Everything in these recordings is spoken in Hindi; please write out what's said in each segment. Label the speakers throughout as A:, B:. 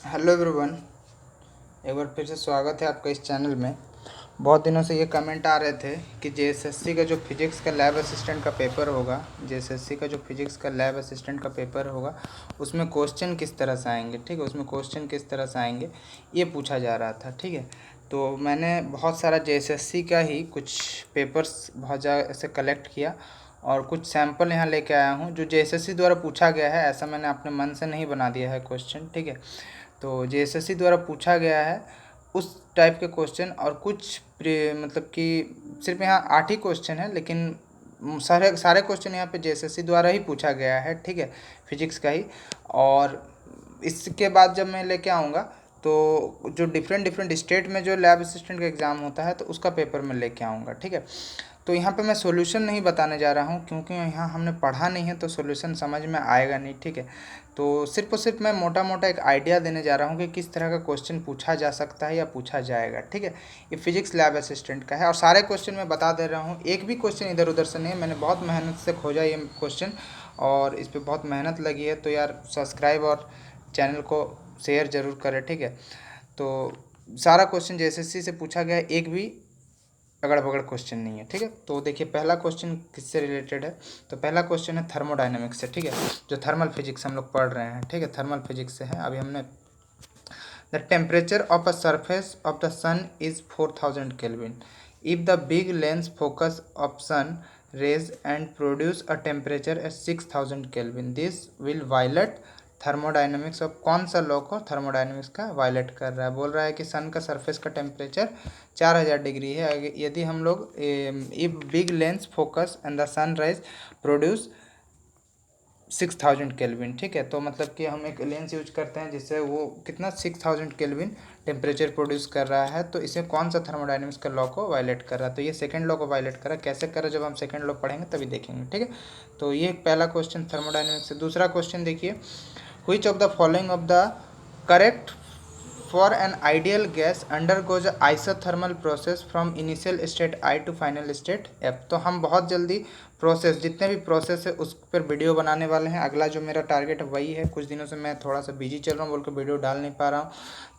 A: Hello everyone. एक बार फिर से स्वागत है आपका इस चैनल में। बहुत दिनों से ये कमेंट आ रहे थे कि जेएसएससी का जो फिजिक्स का लैब असिस्टेंट का पेपर होगा जेएसएससी का जो फिजिक्स का लैब असिस्टेंट का पेपर होगा उसमें क्वेश्चन किस तरह से आएंगे। ठीक है, उसमें क्वेश्चन किस तरह से आएंगे ये पूछा जा रहा था। ठीक है, तो मैंने बहुत सारा जेएसएससी का ही कुछ पेपर्स बहुत ज़्यादा ऐसे कलेक्ट किया और कुछ सैंपल यहाँ लेके आया हूँ जो जेएसएससी द्वारा पूछा गया है। ऐसा मैंने अपने मन से नहीं बना दिया है क्वेश्चन। ठीक है, तो जेएसएससी द्वारा पूछा गया है उस टाइप के क्वेश्चन और कुछ मतलब कि सिर्फ यहाँ 8 ही क्वेश्चन है, लेकिन सारे सारे क्वेश्चन यहाँ पे जेएसएससी द्वारा ही पूछा गया है। ठीक है, फिजिक्स का ही। और इसके बाद जब मैं लेके आऊँगा तो जो डिफरेंट डिफरेंट स्टेट में जो लैब असिस्टेंट का एग्ज़ाम होता है तो उसका पेपर मैं लेके आऊँगा। ठीक है, तो यहाँ पे मैं सॉल्यूशन नहीं बताने जा रहा हूँ क्योंकि यहाँ हमने पढ़ा नहीं है तो सॉल्यूशन समझ में आएगा नहीं। ठीक है, तो सिर्फ और सिर्फ मैं मोटा मोटा एक आइडिया देने जा रहा हूँ कि किस तरह का क्वेश्चन पूछा जा सकता है या पूछा जाएगा। ठीक है, ये फिजिक्स लैब असिस्टेंट का है और सारे क्वेश्चन मैं बता दे रहा हूँ, एक भी क्वेश्चन इधर उधर से नहीं है। मैंने बहुत मेहनत से खोजा ये क्वेश्चन और इस पर बहुत मेहनत लगी है, तो यार सब्सक्राइब और चैनल को शेयर ज़रूर करें। ठीक है, तो सारा क्वेश्चन जेएसएससी से पूछा गया है, एक भी अगड़ बगड़ क्वेश्चन नहीं है। ठीक है, तो देखिए पहला क्वेश्चन किससे रिलेटेड है। तो पहला क्वेश्चन है थर्मोडाइनमिक्स से। ठीक है, जो थर्मल फिजिक्स हम लोग पढ़ रहे हैं। ठीक है, थर्मल फिजिक्स से है। अभी हमने the temperature of a surface of the sun is 4000 kelvin if the big lens focus of sun rays and produce a temperature at 6000 kelvin this will violate thermodynamics of. कौन सा लॉ को थर्मोडाइनमिक्स का वायलेट कर रहा है। बोल रहा है कि सन का सरफेस का टेम्परेचर 4000 डिग्री है। यदि हम लोग if big lens focus and the sun rise produce 6000 kelvin. ठीक है, तो मतलब कि हम एक लेंस यूज करते हैं जिससे वो कितना 6000 केल्विन टेम्परेचर प्रोड्यूस कर रहा है, तो इसे कौन सा थर्मोडाइनमिक्स का लॉ को वायलेट कर रहा है। तो ये सेकंड लॉ को वायलेट कर रहा है। कैसे कर रहा है जब हम सेकंड लॉ पढ़ेंगे तभी देखेंगे। ठीक है, तो ये पहला क्वेश्चन थर्मोडाइनमिक्स से। दूसरा क्वेश्चन देखिए, which of the following of the correct for an ideal gas undergoes isothermal process from initial state I to final state F. तो हम बहुत जल्दी प्रोसेस, जितने भी प्रोसेस है उस पर वीडियो बनाने वाले हैं। अगला जो मेरा टारगेट है वही है। कुछ दिनों से मैं थोड़ा सा बिजी चल रहा हूँ बोल के वीडियो डाल नहीं पा रहा हूँ,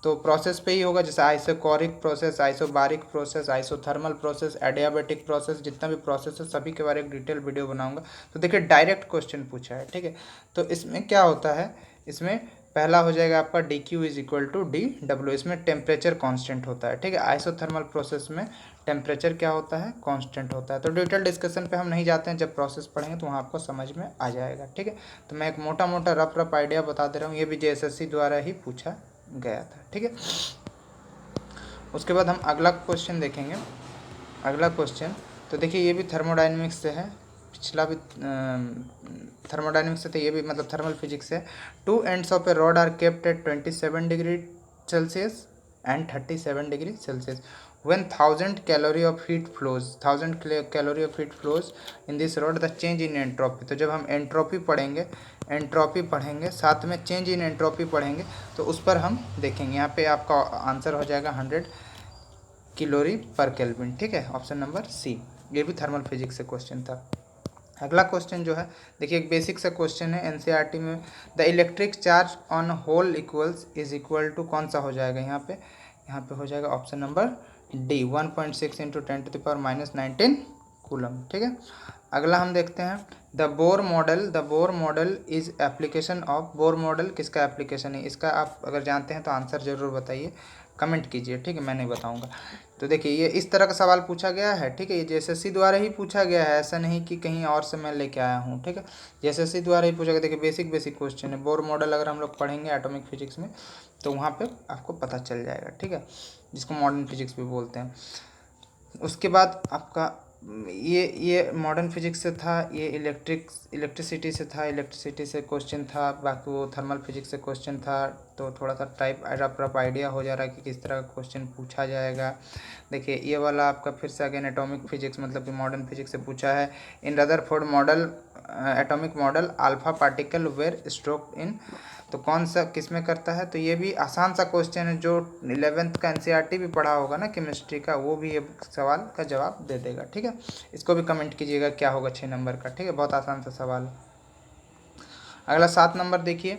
A: तो प्रोसेस पे ही होगा। जैसे isochoric process, isobaric process, isothermal process, adiabatic process, जितना भी प्रोसेस है सभी के बारे में डिटेल वीडियो बनाऊंगा। तो देखिए डायरेक्ट क्वेश्चन पूछा है। ठीक है, तो इसमें क्या होता है, इसमें पहला हो जाएगा आपका D Q is equal to D W. इसमें टेम्परेचर कांस्टेंट होता है। ठीक है, आइसोथर्मल प्रोसेस में टेम्परेचर क्या होता है, कांस्टेंट होता है। तो डिटेल डिस्कशन पे हम नहीं जाते हैं, जब प्रोसेस पढ़ेंगे तो वहाँ आपको समझ में आ जाएगा। ठीक है, तो मैं एक मोटा मोटा रफ रफ आइडिया बता दे रहा हूँ, ये भी जेएसएससी द्वारा ही पूछा गया था। ठीक है, उसके बाद हम अगला क्वेश्चन देखेंगे। अगला क्वेश्चन तो देखिए ये भी थर्मोडाइनमिक्स से है, पिछला भी थर्मोडाइनमिक्स से तो ये भी मतलब थर्मल फिजिक्स है। Two ends of a rod are kept at 27 degree Celsius and 37 degree Celsius when 1000 calorie of heat flows 1000 calorie of heat flows in this rod the change in entropy। तो जब हम एंट्रोपी पढ़ेंगे साथ में चेंज इन एंट्रोपी पढ़ेंगे तो उस पर हम देखेंगे। यहाँ पे आपका आंसर हो जाएगा 100 किलोरी पर केल्विन। ठीक है, ऑप्शन नंबर सी। ये भी थर्मल फिजिक्स से क्वेश्चन था। अगला क्वेश्चन जो है देखिए एक बेसिक सा क्वेश्चन है एनसीईआरटी में। The electric charge on hole equals is equal to, कौन सा हो जाएगा यहाँ पे हो जाएगा option number D 1.6 into 10⁻⁻19 coulomb. ठीक है, अगला हम देखते हैं the Bohr model is application of. Bohr model किसका एप्लीकेशन है, इसका आप अगर जानते हैं तो आंसर जरूर बताइए, कमेंट कीजिए। ठीक है, मैं नहीं बताऊंगा। तो देखिए ये इस तरह का सवाल पूछा गया है। ठीक है, ये जेएसएससी द्वारा ही पूछा गया है, ऐसा नहीं कि कहीं और से मैं लेके आया हूँ। ठीक है, जेएसएससी द्वारा ही पूछा गया। देखिए बेसिक बेसिक क्वेश्चन है। बोर मॉडल अगर हम लोग पढ़ेंगे एटॉमिक फिजिक्स में तो वहाँ पे आपको पता चल जाएगा। ठीक है, जिसको मॉडर्न फिजिक्स भी बोलते हैं। उसके बाद आपका ये मॉडर्न फिजिक्स से था, ये इलेक्ट्रिसिटी से था, इलेक्ट्रिसिटी से क्वेश्चन था। बाकी वो थर्मल फिजिक्स से क्वेश्चन था। तो थोड़ा सा टाइप रफ आइडिया हो जा रहा है कि किस तरह का क्वेश्चन पूछा जाएगा। देखिए ये वाला आपका फिर से अगेन एटॉमिक फिजिक्स मतलब कि मॉडर्न फिजिक्स से पूछा है। In Rutherford model atomic model alpha particle where stroke in. तो कौन सा किस में करता है, तो ये भी आसान सा क्वेश्चन है। जो 11th का एनसीईआरटी भी पढ़ा होगा ना केमिस्ट्री का, वो भी ये सवाल का जवाब दे देगा। ठीक है, इसको भी कमेंट कीजिएगा क्या होगा 6 नंबर का। ठीक है, बहुत आसान सा सवाल है। अगला 7 नंबर देखिए,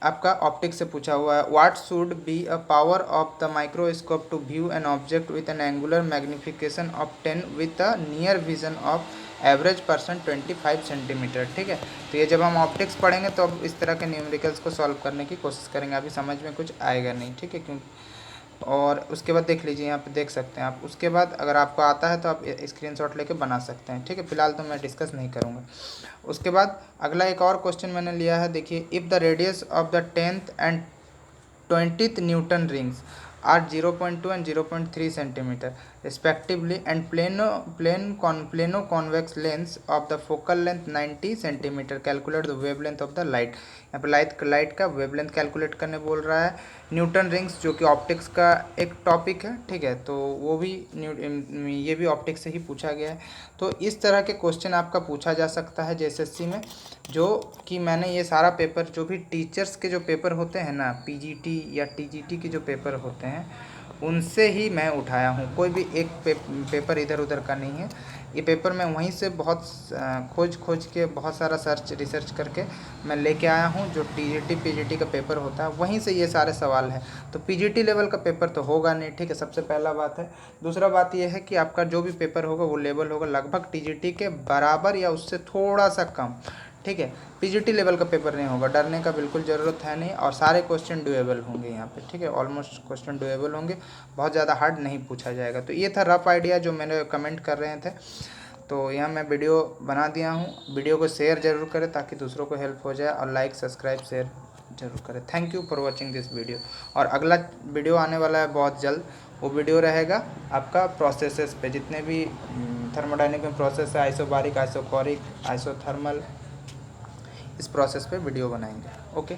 A: आपका ऑप्टिक्स से पूछा हुआ है, what should be a power of the microscope to view an object with an angular magnification of 10 with a near vision of average person 25 centimetre. ठीक है, तो ये जब हम ऑप्टिक्स पढ़ेंगे तो अब इस तरह के न्यूमेरिकल्स को सॉल्व करने की कोशिश करेंगे, अभी समझ में कुछ आएगा नहीं। ठीक है, क्योंकि और उसके बाद देख लीजिए, यहाँ पे देख सकते हैं आप। उसके बाद अगर आपको आता है तो आप स्क्रीनशॉट लेके बना सकते हैं। ठीक है, फिलहाल तो मैं डिस्कस नहीं करूँगा। उसके बाद अगला एक और क्वेश्चन मैंने लिया है, देखिए, if the radius of the 10th and 20th Newton rings are 0.2 and 0.3 centimeter respectively and plano convex lens of the focal length 90 centimeter, calculate the wavelength of the light। यहाँ पे लाइट का वेवलेंथ कैलकुलेट करने बोल रहा है। न्यूटन रिंग्स जो कि ऑप्टिक्स का एक टॉपिक है, ठीक है, तो वो भी ये भी ऑप्टिक्स से ही पूछा गया है। तो इस तरह के क्वेश्चन आपका पूछा जा सकता है जेएसएससी में, जो कि मैंने ये सारा पेपर, जो भी टीचर्स के जो पेपर होते हैं ना, पीजीटी या टीजीटी के जो पेपर होते हैं, उनसे ही मैं उठाया हूँ। कोई भी एक पेपर इधर उधर का नहीं है। ये पेपर मैं वहीं से बहुत खोज के बहुत सारा रिसर्च करके मैं लेके आया हूँ। जो टीजीटी पीजीटी का पेपर होता है वहीं से ये सारे सवाल हैं। तो पीजीटी लेवल का पेपर तो होगा नहीं, ठीक है, सबसे पहला बात है। दूसरा बात ये है कि आपका जो भी पेपर होगा वो लेवल होगा लगभग टीजीटी के बराबर या उससे थोड़ा सा कम। ठीक है, पीजीटी लेवल का पेपर नहीं होगा, डरने का बिल्कुल ज़रूरत है नहीं, और सारे क्वेश्चन डुएबल होंगे यहाँ पे। ठीक है, ऑलमोस्ट क्वेश्चन डुएबल होंगे, बहुत ज़्यादा हार्ड नहीं पूछा जाएगा। तो ये था रफ आइडिया जो मैंने कमेंट कर रहे थे, तो यहाँ मैं वीडियो बना दिया हूँ। वीडियो को शेयर ज़रूर करें ताकि दूसरों को हेल्प हो जाए, और लाइक सब्सक्राइब शेयर जरूर करें। Thank you for watching this video. और अगला वीडियो आने वाला है बहुत जल्द, वो वीडियो रहेगा आपका प्रोसेसेस पे, जितने भी थर्मोडायनेमिक में प्रोसेस है, आइसोबारिक, आइसोकोरिक, आइसोथर्मल, इस प्रोसेस पे वीडियो बनाएंगे। ओके।